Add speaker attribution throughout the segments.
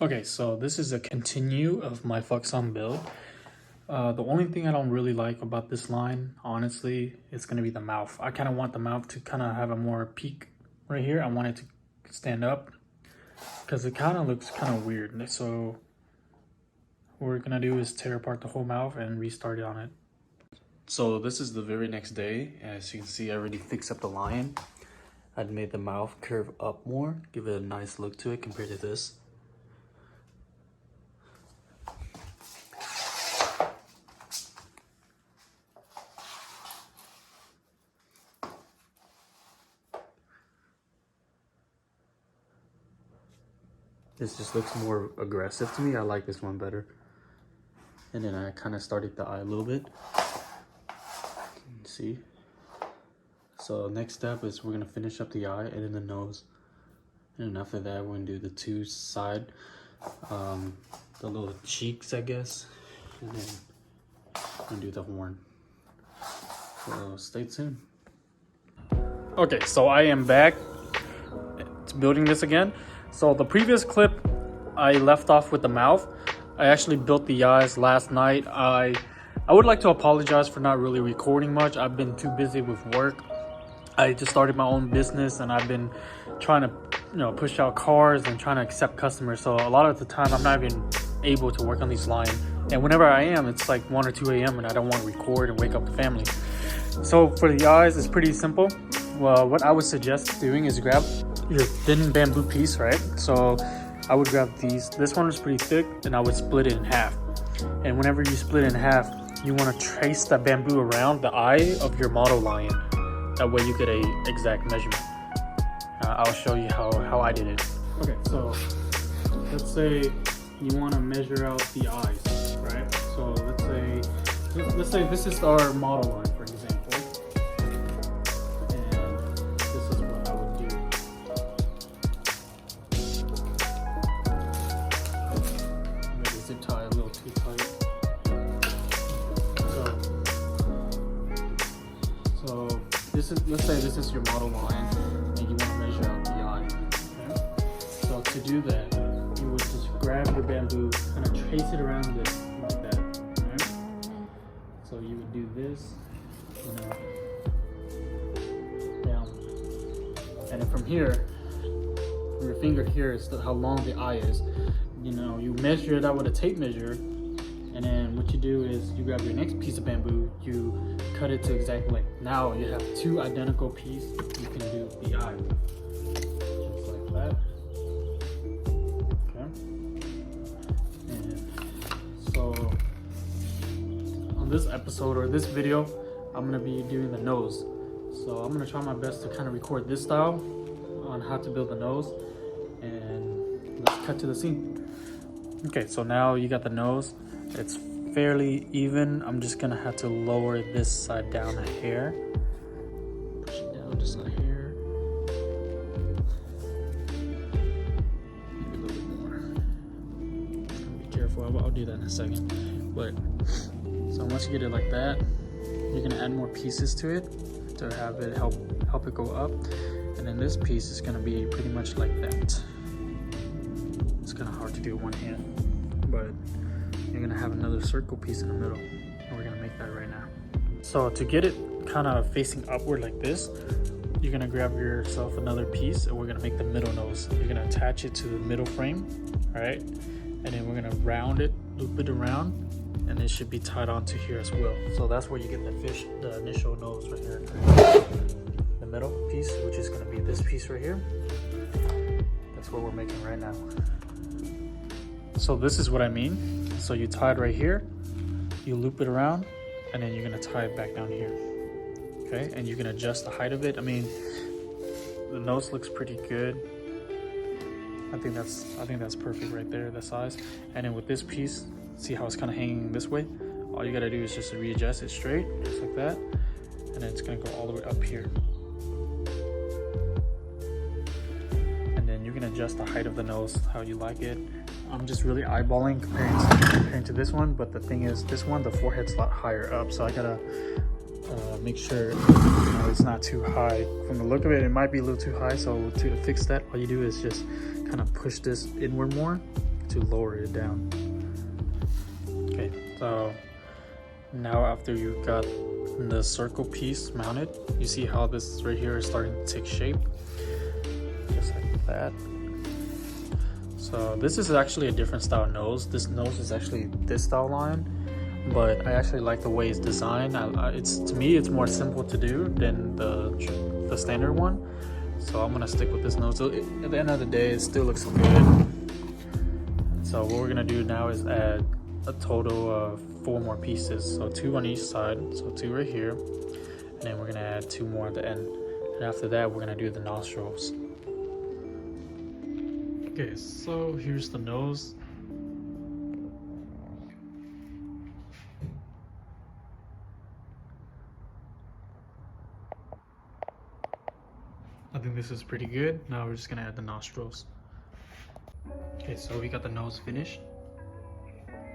Speaker 1: Okay, so this is a continue of my Fuck on build. The only thing I don't really like about this line, honestly, is going to be the mouth. I kind of want the mouth to kind of have a more peak right here. I want it to stand up because it kind of looks kind of weird. So what we're going to do is tear apart the whole mouth and restart it on it. So this is the very next day. As you can see, I already fixed up the lion. I'd made the mouth curve up more, give it a nice look to it compared to this. This just looks more aggressive to me. I like this one better. And then I kind of started the eye a little bit. See? So next step is we're gonna finish up the eye and then the nose. And then after that, we're gonna do the two side, the little cheeks, I guess. And then we're gonna do the horn. So stay tuned. Okay, so I am back to building this again. So the previous clip, I left off with the mouth. I actually built the eyes last night. I would like to apologize for not really recording much. I've been too busy with work. I just started my own business and I've been trying to, push out cars and trying to accept customers. So a lot of the time I'm not even able to work on these lines. And whenever I am, it's like 1 or 2 a.m. and I don't want to record and wake up the family. So for the eyes, it's pretty simple. Well, what I would suggest doing is grab your thin bamboo piece, right? So I would grab these. This one is pretty thick and I would split it in half. And whenever you split it in half, you want to trace that bamboo around the eye of your model lion. That way you get a exact measurement. I'll show you how I did it. Okay, so let's say you want to measure out the eyes, right? So let's say this is our model line, for example. And this is what I would do. Maybe zip tie a little too tight. So this is, let's say this is your model line and you want to measure out the eye. Okay? So to do that, you would just grab your bamboo, kind of trace it around this like that. Okay? So you would do this, down, and then from here, your finger here is how long the eye is. You measure it out with a tape measure. And then what you do is you grab your next piece of bamboo, you cut it to exact length. Now you have 2 identical pieces. You can do the eye. Just like that. Okay. And so on this episode or this video, I'm gonna be doing the nose. So I'm gonna try my best to kind of record this style on how to build the nose. And let's cut to the scene. Okay, so now you got the nose. It's fairly even. I'm just gonna have to lower this side down a hair. Push it down just a hair. Maybe a little bit more. Be careful. I'll do that in a second. But so once you get it like that, you're gonna add more pieces to it to have it help it go up. And then this piece is gonna be pretty much like that. It's kind of hard to do with one hand, but you're gonna have another circle piece in the middle, and we're gonna make that right now. So to get it kind of facing upward like this, you're gonna grab yourself another piece and we're gonna make the middle nose. You're gonna attach it to the middle frame, right? And then we're gonna round it, loop it around, and it should be tied onto here as well. So that's where you get the initial nose right here. The middle piece, which is gonna be this piece right here. That's what we're making right now. So this is what I mean. So you tie it right here, you loop it around, and then you're gonna tie it back down here. Okay, and you can adjust the height of it. I mean, the nose looks pretty good. I think that's perfect right there, the size. And then with this piece, see how it's kind of hanging this way? All you gotta do is just readjust it straight, just like that, and then it's gonna go all the way up here. And then you can adjust the height of the nose how you like it. I'm just really eyeballing comparing to this one, but the thing is, this one, the forehead's a lot higher up, so I gotta make sure it's not too high. From the look of it, it might be a little too high, so to fix that, all you do is just kind of push this inward more to lower it down. Okay, so now after you got the circle piece mounted, you see how this right here is starting to take shape, just like that. So this is actually a different style nose. This nose is actually this style line, but I actually like the way it's designed. It's, to me, it's more simple to do than the standard one. So I'm gonna stick with this nose. So at the end of the day, it still looks good. So what we're gonna do now is add a total of 4 more pieces. So 2 on each side. So 2 right here, and then we're gonna add 2 more at the end. And after that, we're gonna do the nostrils. Okay, so here's the nose. I think this is pretty good. Now we're just gonna add the nostrils. Okay, so we got the nose finished,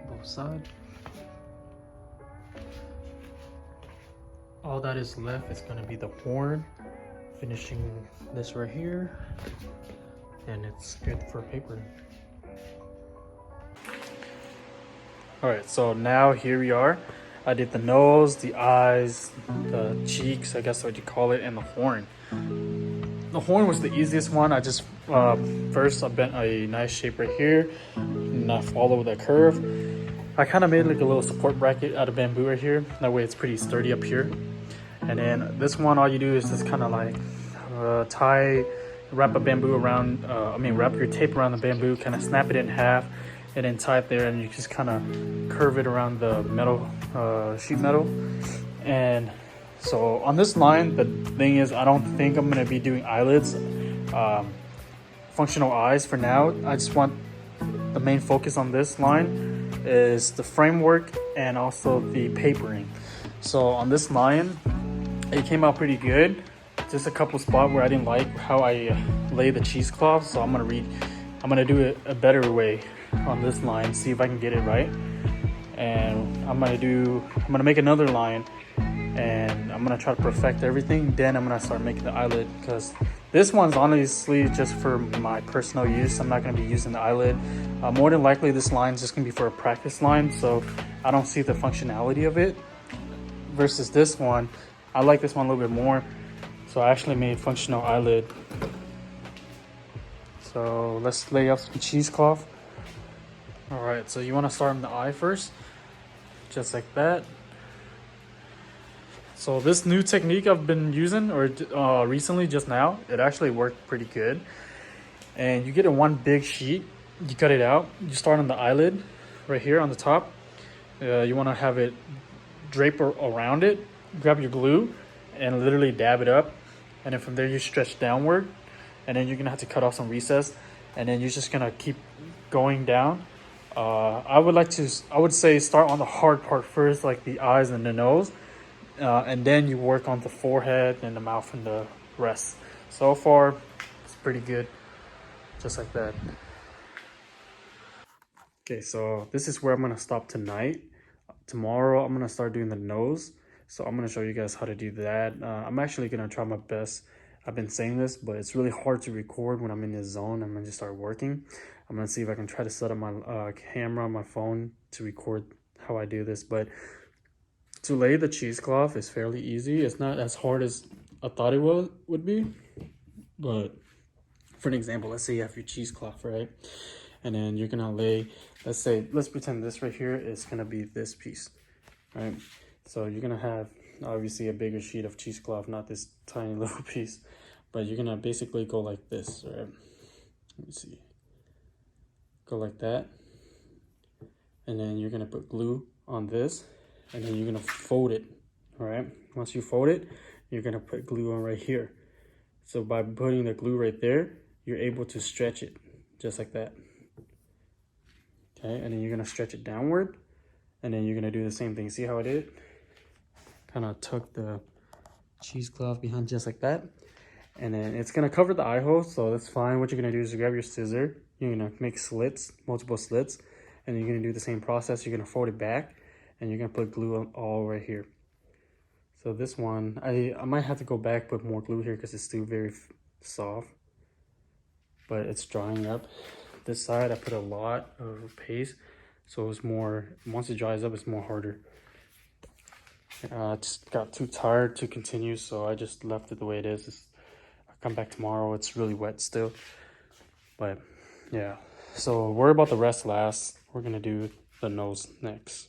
Speaker 1: both sides. All that is left is gonna be the horn, finishing this right here, and it's good for paper. All right, so now here we are. I did the nose, the eyes, the cheeks, I guess what you call it, and the horn. The horn was the easiest one. I just first I bent a nice shape right here, and I followed the curve. I kind of made like a little support bracket out of bamboo right here. That way it's pretty sturdy up here. And then this one, all you do is just kind of like wrap a bamboo around, wrap your tape around the bamboo, kind of snap it in half, and then tie it there, and you just kind of curve it around the metal, sheet metal. And so on this line, the thing is, I don't think I'm gonna be doing eyelids, functional eyes for now. I just want the main focus on this line is the framework and also the papering. So on this line, it came out pretty good. Just a couple spots where I didn't like how I lay the cheesecloth, so I'm gonna do it a better way on this line, see if I can get it right. And I'm gonna make another line, and I'm gonna try to perfect everything. Then I'm gonna start making the eyelid, because this one's honestly just for my personal use. I'm not gonna be using the eyelid. More than likely, this line's just gonna be for a practice line, so I don't see the functionality of it. Versus this one, I like this one a little bit more, so I actually made functional eyelid. So let's lay out some cheesecloth. All right, so you want to start on the eye first, just like that. So this new technique I've been using, or recently, just now, it actually worked pretty good. And you get in one big sheet, you cut it out, you start on the eyelid right here on the top. You want to have it drape around it, grab your glue and literally dab it up, and then from there you stretch downward, and then you're gonna have to cut off some recess, and then you're just gonna keep going down. I would say start on the hard part first, like the eyes and the nose, and then you work on the forehead and the mouth and the rest. So far it's pretty good, just like that. Okay, so this is where I'm gonna stop tonight. Tomorrow I'm gonna start doing the nose, so I'm gonna show you guys how to do that. I'm actually gonna try my best. I've been saying this, but it's really hard to record when I'm in this zone. I'm gonna just start working. I'm gonna see if I can try to set up my camera on my phone to record how I do this. But to lay the cheesecloth is fairly easy. It's not as hard as I thought it would be. But for an example, let's say you have your cheesecloth, right? And then you're gonna lay, let's pretend this right here is gonna be this piece, right? So you're gonna have obviously a bigger sheet of cheesecloth, not this tiny little piece, but you're gonna basically go like this, right? Let me see. Go like that. And then you're gonna put glue on this, and then you're gonna fold it, all right? Once you fold it, you're gonna put glue on right here. So by putting the glue right there, you're able to stretch it just like that. Okay, and then you're gonna stretch it downward, and then you're gonna do the same thing. See how I did it? Kind of tuck the cheesecloth behind just like that, and then it's gonna cover the eye hole, so that's fine. What you're gonna do is grab your scissor, you're gonna make slits, multiple slits, and you're gonna do the same process. You're gonna fold it back, and you're gonna put glue on all right here. So this one, I might have to go back, put more glue here because it's still very soft, but it's drying up. This side, I put a lot of paste, so it's more, once it dries up, it's more harder. I just got too tired to continue, so I just left it the way it is. I'll come back tomorrow. It's really wet still. But yeah, so worry about the rest last. We're gonna do the nose next.